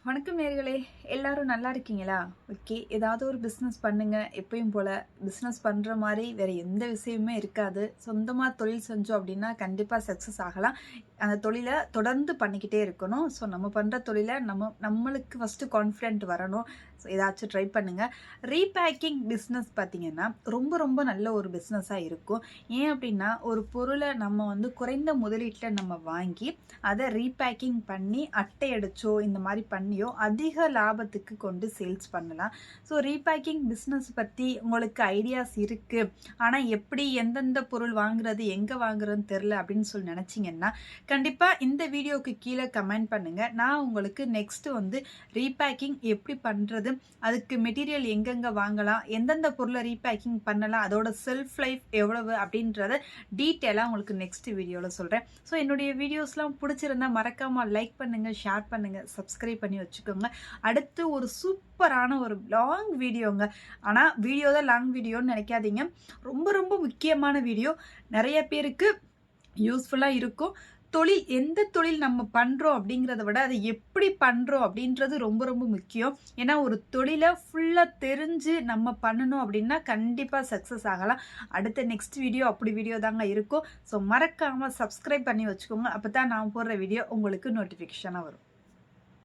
வணக்கம் நேர்களே, எல்லாரும் நல்லா இருக்கீங்களா? ஓகே, ஏதாவது ஒரு பிஸ்னஸ் பண்ணுங்க. எப்பயும் போல பிஸ்னஸ் பண்ணுற மாதிரி வேறு எந்த விஷயமுமே இருக்காது. சொந்தமாக தொழில் செஞ்சோம் அப்படின்னா கண்டிப்பாக சக்ஸஸ் ஆகலாம். அந்த தொழிலை தொடர்ந்து பண்ணிக்கிட்டே இருக்கணும். ஸோ நம்ம பண்ணுற தொழிலை நம்மளுக்கு ஃபஸ்ட்டு கான்ஃபிடென்ட் வரணும். ஸோ ஏதாச்சும் ட்ரை பண்ணுங்கள். ரீபேக்கிங் பிஸ்னஸ் பார்த்திங்கன்னா ரொம்ப ரொம்ப நல்ல ஒரு பிஸ்னஸாக இருக்கும். ஏன் அப்படின்னா ஒரு பொருளை நம்ம குறைந்த முதலீட்டில் நம்ம வாங்கி அதை ரீபேக்கிங் பண்ணி அட்டை அடிச்சோ இந்த மாதிரி பண்ணியோ அதிக லாபத்துக்கு கொண்டு சேல்ஸ் பண்ணலாம். ஸோ ரீபேக்கிங் பிஸ்னஸ் பற்றி உங்களுக்கு ஐடியாஸ் இருக்குது, ஆனால் எப்படி எந்தெந்த பொருள் வாங்குறது எங்கே வாங்குறதுன்னு தெரில அப்படின்னு சொல்லி நினச்சிங்கன்னா கண்டிப்பாக இந்த வீடியோவுக்கு கீழே கமெண்ட் பண்ணுங்கள். நான் உங்களுக்கு நெக்ஸ்ட்டு ரீபேக்கிங் எப்படி பண்ணுறது, அதுக்கு மெட்டீரியல் எங்கெங்கே வாங்கலாம், எந்தெந்த பொருளை ரீபேக்கிங் பண்ணலாம், அதோட செல்ஃப் லைஃப் எவ்வளவு அப்படின்றத டீட்டெயிலாக உங்களுக்கு நெக்ஸ்ட் வீடியோவில் சொல்கிறேன். ஸோ என்னுடைய வீடியோஸ்லாம் பிடிச்சிருந்தா மறக்காமல் லைக் பண்ணுங்கள், ஷேர் பண்ணுங்கள், சப்ஸ்கிரைப் பண்ணி வச்சுக்கோங்க. அடுத்து ஒரு சூப்பரான ஒரு லாங் வீடியோங்க. ஆனால் வீடியோ தான் லாங் வீடியோன்னு நினைக்காதீங்க, ரொம்ப ரொம்ப முக்கியமான வீடியோ, நிறைய பேருக்கு யூஸ்ஃபுல்லாக இருக்கும். தொழில் எந்த தொழில் நம்ம பண்ணுறோம் அப்படிங்கிறத விட அதை எப்படி பண்ணுறோம் அப்படின்றது ரொம்ப ரொம்ப முக்கியம். ஏன்னா ஒரு தொழிலை ஃபுல்லாக தெரிஞ்சு நம்ம பண்ணணும் அப்படின்னா கண்டிப்பாக சக்ஸஸ் ஆகலாம். அடுத்த நெக்ஸ்ட் வீடியோ அப்படி வீடியோ தாங்க இருக்கும். ஸோ மறக்காமல் சப்ஸ்கிரைப் பண்ணி வச்சுக்கோங்க. அப்போ தான் நான் போடுற வீடியோ உங்களுக்கு நோட்டிஃபிகேஷனாக வரும்.